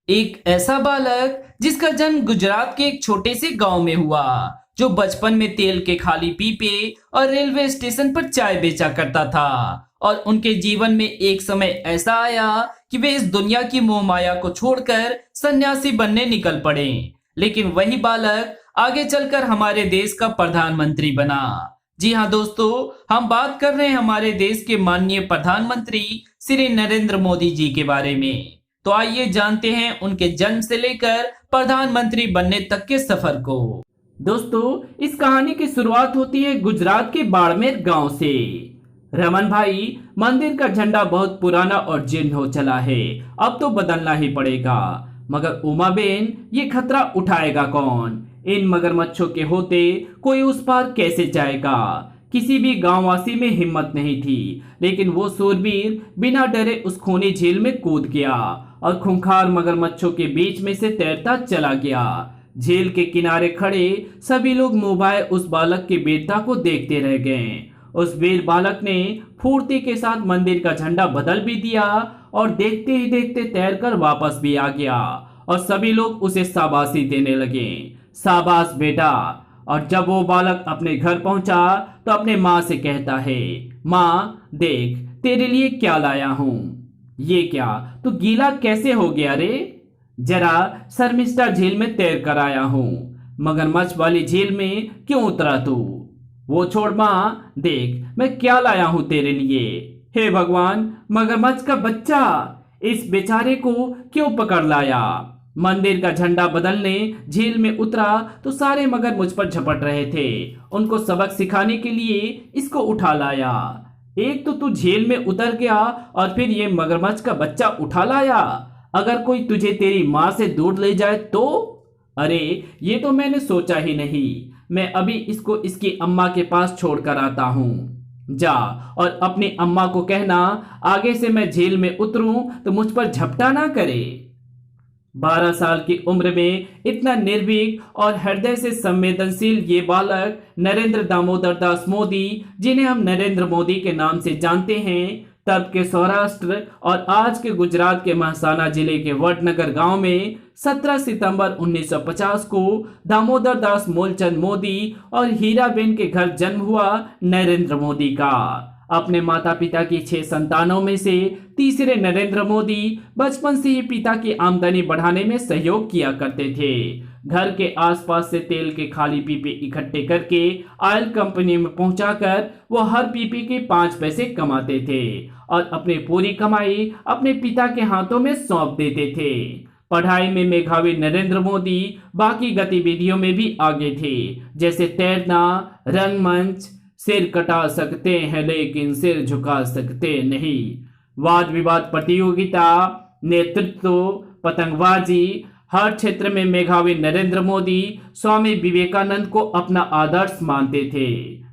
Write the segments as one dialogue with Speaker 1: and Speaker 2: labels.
Speaker 1: एक ऐसा बालक जिसका जन्म गुजरात के एक छोटे से गांव में हुआ, जो बचपन में तेल के खाली पीपे और रेलवे स्टेशन पर चाय बेचा करता था। और उनके जीवन में एक समय ऐसा आया कि वे इस दुनिया की मोह माया को छोड़कर सन्यासी बनने निकल पड़े। लेकिन वही बालक आगे चलकर हमारे देश का प्रधानमंत्री बना। जी हाँ दोस्तों, हम बात कर रहे हैं हमारे देश के माननीय प्रधानमंत्री श्री नरेंद्र मोदी जी के बारे में। तो आइए जानते हैं उनके जन्म से लेकर प्रधानमंत्री बनने तक के सफर को। दोस्तों, इस कहानी की शुरुआत होती है गुजरात के बाड़मेर गांव से। रमन भाई, मंदिर का झंडा बहुत पुराना और जीर्ण हो चला है, अब तो बदलना ही पड़ेगा। मगर उमा बेन, ये खतरा उठाएगा कौन? इन मगरमच्छों के होते कोई उस पार कैसे जाएगा? किसी भी गांववासी में हिम्मत नहीं थी, लेकिन वो सूरवीर बिना डरे उस खूनी झील में कूद गया और खूंखार मगरमच्छों के बीच में से तैरता चला गया। झील के किनारे खड़े सभी लोग मुभाए उस बालक की वीरता को देखते रह गए। उस वीर बालक ने फुर्ती के साथ मंदिर का झंडा बदल भी दिया और देखते ही देखते तैरकर वापस भी आ गया और सभी लोग उसे शाबाशी देने लगे। शाबाश बेटा। और जब वो बालक अपने घर पहुंचा तो अपने माँ से कहता है, माँ देख तेरे लिए क्या लाया हूँ। ये क्या, तू गीला कैसे हो गया रे? जरा शर्मिष्ठा झील में तैर कर आया हूँ। मगरमच्छ वाली झील में क्यों उतरा तू? वो छोड़ माँ, देख मैं क्या लाया हूँ तेरे लिए। हे भगवान, मगरमच्छ का बच्चा! इस बेचारे को क्यों पकड़ लाया? मंदिर का झंडा बदलने झील में उतरा तो सारे मगर मुझ पर झपट रहे थे। उनको सबक सिखाने के लिए इसको उठा लाया। एक तो तू झील में उतर गया और फिर ये मगरमच्छ का बच्चा उठा लाया। अगर कोई तुझे तेरी माँ से दूर ले जाए तो? अरे ये तो मैंने सोचा ही नहीं। मैं अभी इसको इसकी अम्मा के पास छोड़ कर आता हूँ। जा और अपनी अम्मा को कहना आगे से मैं झील में उतरूं तो मुझ पर झपटा ना करे। 12 साल की उम्र में इतना निर्भीक और हृदय से संवेदनशील ये बालक नरेंद्र दामोदर दास मोदी, जिन्हें हम नरेंद्र मोदी के नाम से जानते हैं, तब के सौराष्ट्र और आज के गुजरात के महसाना जिले के वडनगर गांव में 17 सितंबर 1950 को दामोदर दास मूलचंद मोदी और हीराबेन के घर जन्म हुआ नरेंद्र मोदी का। अपने माता पिता की 6 संतानों में से तीसरे नरेंद्र मोदी बचपन से ही पिता की आमदनी बढ़ाने में सहयोग किया करते थे। घर के आसपास से तेल के खाली पीपे इकट्ठे करके ऑयल कंपनी में पहुंचाकर वो हर पीपे के 5 पैसे कमाते थे और अपनी पूरी कमाई अपने पिता के हाथों में सौंप देते थे। पढ़ाई में मेधावी नरेंद्र मोदी बाकी गतिविधियों में भी आगे थे, जैसे तैरना, रंगमंच, सिर कटा सकते हैं लेकिन सिर झुका सकते नहीं, वाद विवाद प्रतियोगिता, नेतृत्व, पतंगबाजी, हर क्षेत्र में मेधावी नरेंद्र मोदी स्वामी विवेकानंद को अपना आदर्श मानते थे।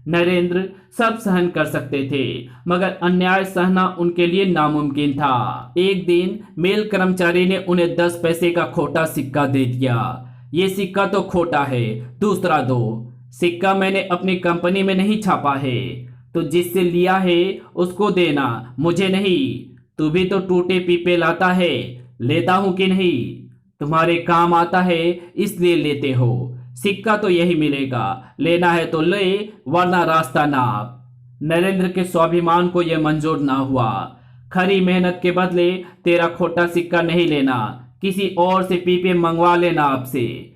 Speaker 1: नरेंद्र सब सहन कर सकते थे, मगर अन्याय सहना उनके लिए नामुमकिन था। एक दिन मेल कर्मचारी ने उन्हें 10 पैसे का खोटा सिक्का दे दिया। ये सिक्का तो खोटा है, दूसरा दो। सिक्का मैंने अपनी कंपनी में नहीं छापा है, तो जिससे लिया है उसको देना, मुझे नहीं। तू भी तो टूटे पीपे लाता है, लेता हूं कि नहीं? तुम्हारे काम आता है इसलिए लेते हो। सिक्का तो यही मिलेगा, लेना है तो ले, वरना रास्ता नाप। नरेंद्र के स्वाभिमान को यह मंजूर ना हुआ। खरी मेहनत के बदले तेरा खोटा सिक्का नहीं लेना, किसी और से पीपे मंगवा लेना आपसे।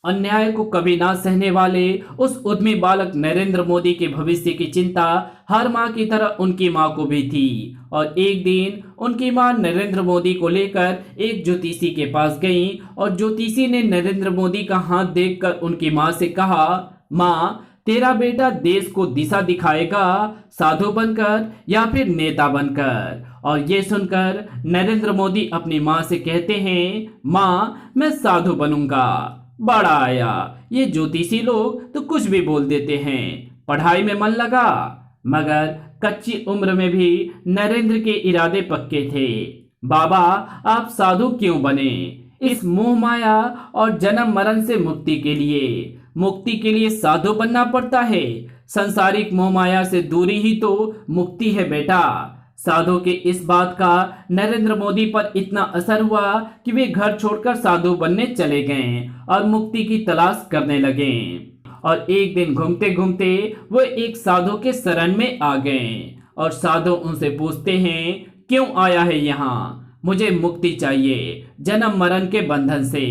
Speaker 1: अन्याय को कभी ना सहने वाले उस उद्यमी बालक नरेंद्र मोदी के भविष्य की चिंता हर माँ की तरह उनकी माँ को भी थी। और एक दिन उनकी माँ नरेंद्र मोदी को लेकर एक ज्योतिषी के पास गई और ज्योतिषी ने नरेंद्र मोदी का हाथ देखकर उनकी माँ से कहा, माँ तेरा बेटा देश को दिशा दिखाएगा, साधु बनकर या फिर नेता बनकर। और ये सुनकर नरेंद्र मोदी अपनी माँ से कहते हैं, माँ मैं साधु बनूंगा। बड़ा आया, ये ज्योतिषी लोग तो कुछ भी बोल देते हैं। पढ़ाई में मन लगा, मगर कच्ची उम्र में भी नरेंद्र के इरादे पक्के थे। बाबा आप साधु क्यों बने? इस मोह माया और जन्म मरण से मुक्ति के लिए साधु बनना पड़ता है। संसारिक मोह माया से दूरी ही तो मुक्ति है बेटा। साधु के इस बात का नरेंद्र मोदी पर इतना असर हुआ कि वे घर छोड़कर साधु बनने चले गए और मुक्ति की तलाश करने लगे। और एक दिन घूमते घूमते वो एक साधु के शरण में आ गए और साधु उनसे पूछते हैं, क्यों आया है यहाँ? मुझे मुक्ति चाहिए, जन्म मरण के बंधन से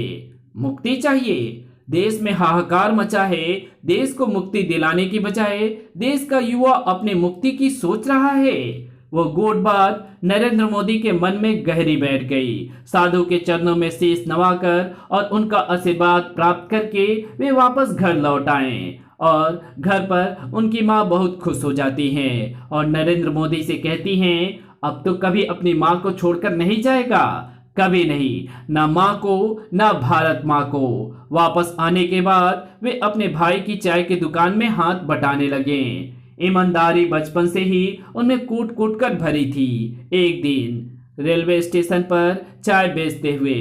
Speaker 1: मुक्ति चाहिए। देश में हाहाकार मचा है। देश को मुक्ति दिलाने की बजाय देश का युवा अपने मुक्ति की सोच रहा है। वो गूढ़ बात नरेंद्र मोदी के मन में गहरी बैठ गई। साधु के चरणों में शीश नवाकर और उनका आशीर्वाद प्राप्त करके वे वापस घर लौट आए और घर पर उनकी माँ बहुत खुश हो जाती हैं और नरेंद्र मोदी से कहती हैं, अब तो कभी अपनी माँ को छोड़कर नहीं जाएगा, कभी नहीं, ना माँ को ना भारत माँ को। वापस आने के बाद वे अपने भाई की चाय की दुकान में हाथ बटाने लगे। ईमानदारी बचपन से ही उनमें कूट कूट कर भरी थी। एक दिन रेलवे स्टेशन पर चाय बेचते हुए,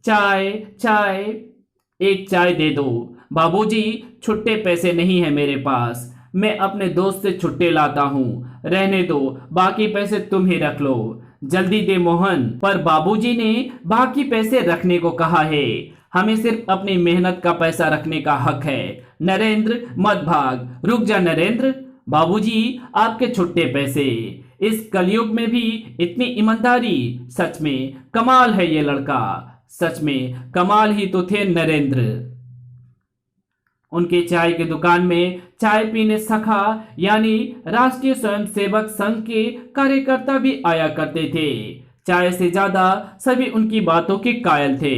Speaker 1: चाय चाय, एक चाय दे दो। बाबूजी, छुट्टे पैसे नहीं है मेरे पास, मैं अपने दोस्त से छुट्टे लाता हूँ, रहने दो, बाकी पैसे तुम ही रख लो। जल्दी दे मोहन। पर बाबूजी ने बाकी पैसे रखने को कहा है, हमें सिर्फ अपनी मेहनत का पैसा रखने का हक है। नरेंद्र मत भाग, रुक जा नरेंद्र। बाबूजी, आपके छुट्टे पैसे। इस कलयुग में भी इतनी ईमानदारी, सच में कमाल है ये लड़का। सच में कमाल ही तो थे नरेंद्र। उनके चाय की दुकान में चाय पीने सखा यानी राष्ट्रीय स्वयंसेवक संघ के कार्यकर्ता भी आया करते थे। चाय से ज्यादा सभी उनकी बातों के कायल थे।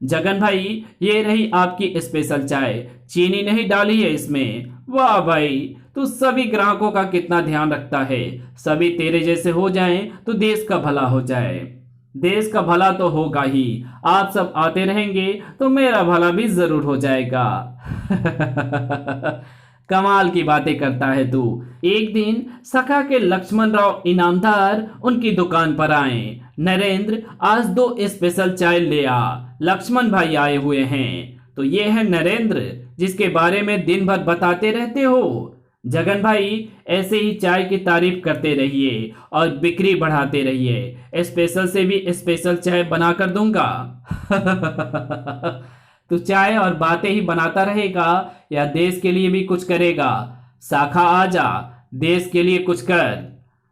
Speaker 1: जगन भाई, ये रही आपकी स्पेशल चाय, चीनी नहीं डाली है इसमें। वाह भाई, तू सभी ग्राहकों का कितना ध्यान रखता है। सभी तेरे जैसे हो जाएं तो देश का भला हो जाए। देश का भला तो होगा ही, आप सब आते रहेंगे तो मेरा भला भी जरूर हो जाएगा। कमाल की बातें करता है तू। एक दिन सखा के लक्ष्मण राव इनामदार उनकी दुकान पर आए। नरेंद्र, आज 2 स्पेशल चाय ले आ, लक्ष्मण भाई आए हुए हैं। तो ये है नरेंद्र जिसके बारे में दिन भर बताते रहते हो। जगन भाई, ऐसे ही चाय की तारीफ करते रहिए और बिक्री बढ़ाते रहिए। स्पेशल से भी स्पेशल चाय बनाकर दूंगा। तू चाय और बातें ही बनाता रहेगा या देश के लिए भी कुछ करेगा? शाखा आ जा, देश के लिए कुछ कर।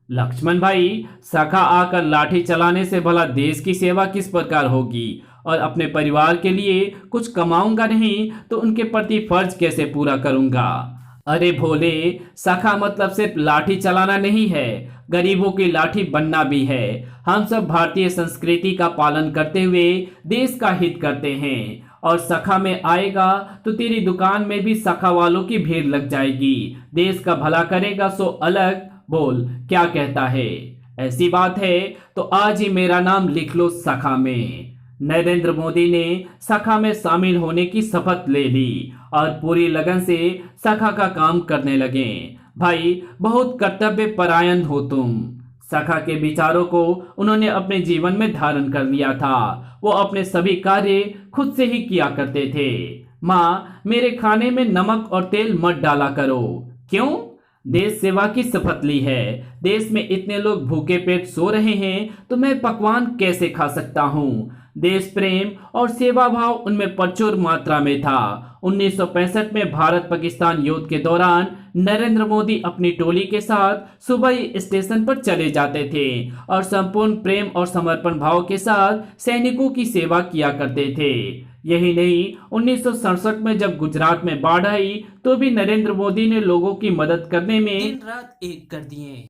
Speaker 1: लक्ष्मण भाई, शाखा आकर लाठी चलाने से भला देश की सेवा किस प्रकार होगी? और अपने परिवार के लिए कुछ कमाऊंगा नहीं तो उनके प्रति फर्ज कैसे पूरा करूंगा? अरे भोले, सखा मतलब सिर्फ लाठी चलाना नहीं है, गरीबों की लाठी बनना भी है। हम सब भारतीय संस्कृति का पालन करते हुए देश का हित करते हैं और सखा में आएगा तो तेरी दुकान में भी सखा वालों की भीड़ लग जाएगी। देश का भला करेगा सो अलग, बोल क्या कहता है? ऐसी बात है तो आज ही मेरा नाम लिख लो सखा में। नरेंद्र मोदी ने सखा में शामिल होने की शपथ ले ली और पूरी लगन से सखा का काम करने लगे। भाई, बहुत कर्तव्य परायण हो तुम। सखा के विचारों को उन्होंने अपने जीवन में धारण कर लिया था। वो अपने सभी कार्य खुद से ही किया करते थे। माँ, मेरे खाने में नमक और तेल मत डाला करो। क्यों? देश सेवा की शपथ ली है। देश में इतने लोग भूखे पेट सो रहे हैं तो मैं पकवान कैसे खा सकता हूँ? देश प्रेम और सेवा भाव उनमें प्रचुर मात्रा में था। 1965 में भारत पाकिस्तान युद्ध के दौरान नरेंद्र मोदी अपनी टोली के साथ सुबह ही स्टेशन पर चले जाते थे और संपूर्ण प्रेम और समर्पण भाव के साथ सैनिकों की सेवा किया करते थे। यही नहीं, 1967 में जब गुजरात में बाढ़ आई तो भी नरेंद्र मोदी ने लोगों की मदद करने में दिन रात एक कर दिए।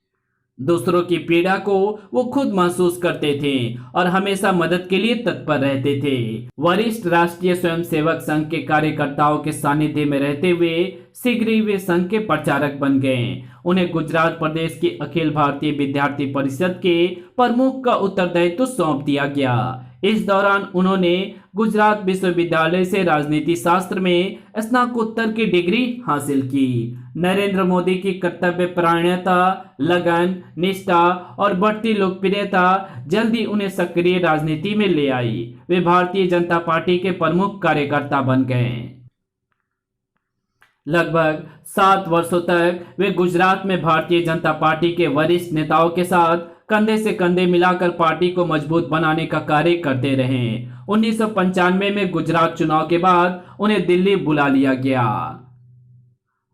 Speaker 1: दूसरों की पीड़ा को वो खुद महसूस करते थे और हमेशा मदद के लिए तत्पर रहते थे। वरिष्ठ राष्ट्रीय स्वयंसेवक संघ के कार्यकर्ताओं के सानिध्य में रहते हुए शीघ्र ही वे संघ के प्रचारक बन गए। उन्हें गुजरात प्रदेश की अखिल भारतीय विद्यार्थी परिषद के प्रमुख का उत्तरदायित्व सौंप दिया गया। इस दौरान उन्होंने गुजरात विश्वविद्यालय से राजनीति शास्त्र में स्नातकोत्तर की डिग्री हासिल की। नरेंद्र मोदी की कर्तव्य परायणता, लगन, निष्ठा और बढ़ती लोकप्रियता जल्दी उन्हें सक्रिय राजनीति में ले आई। वे भारतीय जनता पार्टी के प्रमुख कार्यकर्ता बन गए। लगभग 7 वर्षों तक वे गुजरात में भारतीय जनता पार्टी के वरिष्ठ नेताओं के साथ कंधे से कंधे मिलाकर पार्टी को मजबूत बनाने का कार्य करते रहे। 1995 में गुजरात चुनाव के बाद उन्हें दिल्ली बुला लिया गया।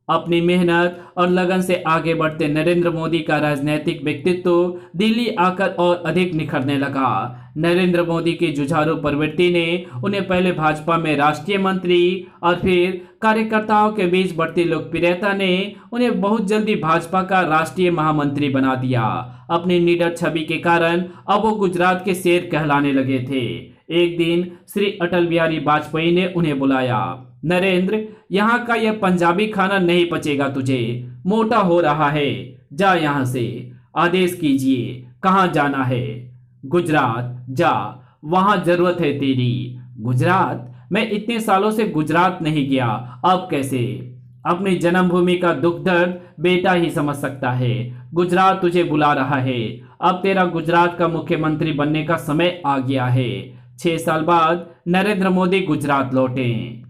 Speaker 1: अपनी मेहनत और लगन से आगे बढ़ते नरेंद्र मोदी का राजनीतिक व्यक्तित्व दिल्ली आकर और अधिक निखरने लगा। नरेंद्र मोदी की जुझारू प्रवृत्ति ने उन्हें पहले भाजपा में राष्ट्रीय मंत्री और फिर कार्यकर्ताओं के बीच बढ़ती लोकप्रियता ने उन्हें बहुत जल्दी भाजपा का राष्ट्रीय महामंत्री बना दिया। अपनी निडर छवि के कारण अब वो गुजरात के शेर कहलाने लगे थे। एक दिन श्री अटल बिहारी वाजपेयी ने उन्हें बुलाया। नरेंद्र, यहाँ का यह पंजाबी खाना नहीं पचेगा तुझे, मोटा हो रहा है, जा यहाँ से। आदेश कीजिए, कहाँ जाना है? गुजरात जा, वहां जरूरत है तेरी। गुजरात? मैं इतने सालों से गुजरात नहीं गया, अब कैसे? अपनी जन्मभूमि का दुख दर्द बेटा ही समझ सकता है। गुजरात तुझे बुला रहा है, अब तेरा गुजरात का मुख्यमंत्री बनने का समय आ गया है। 6 साल बाद नरेंद्र मोदी गुजरात लौटे।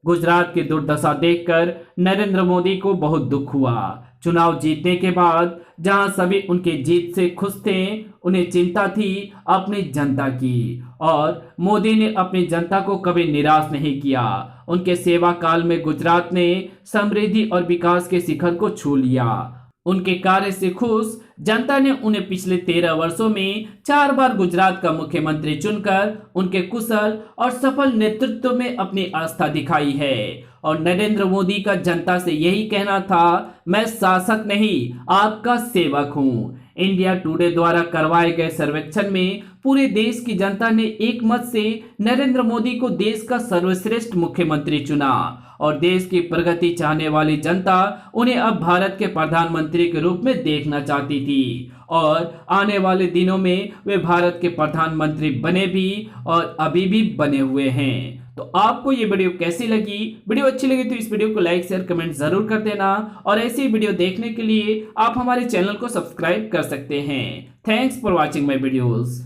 Speaker 1: गुजरात की दुर्दशा देखकर नरेंद्र मोदी को बहुत दुख हुआ। चुनाव जीतने के बाद जहां सभी उनके जीत से खुश थे, उन्हें चिंता थी अपनी जनता की, और मोदी ने अपनी जनता को कभी निराश नहीं किया। उनके सेवा काल में गुजरात ने समृद्धि और विकास के शिखर को छू लिया। उनके कार्य से खुश जनता ने उन्हें पिछले 13 वर्षों में 4 बार गुजरात का मुख्यमंत्री चुनकर उनके कुशल और सफल नेतृत्व में अपनी आस्था दिखाई है। और नरेंद्र मोदी का जनता से यही कहना था, मैं शासक नहीं, आपका सेवक हूं। इंडिया टुडे द्वारा करवाए गए सर्वेक्षण में पूरे देश की जनता ने एक मत से नरेंद्र मोदी को देश का सर्वश्रेष्ठ मुख्यमंत्री चुना, और देश की प्रगति चाहने वाली जनता उन्हें अब भारत के प्रधानमंत्री के रूप में देखना चाहती थी, और आने वाले दिनों में वे भारत के प्रधानमंत्री बने भी और अभी भी बने हुए हैं। तो आपको ये वीडियो कैसी लगी? वीडियो अच्छी लगी तो इस वीडियो को लाइक शेयर कमेंट जरूर कर देना, और ऐसी वीडियो देखने के लिए आप हमारे चैनल को सब्सक्राइब कर सकते हैं। Thanks for watching my videos.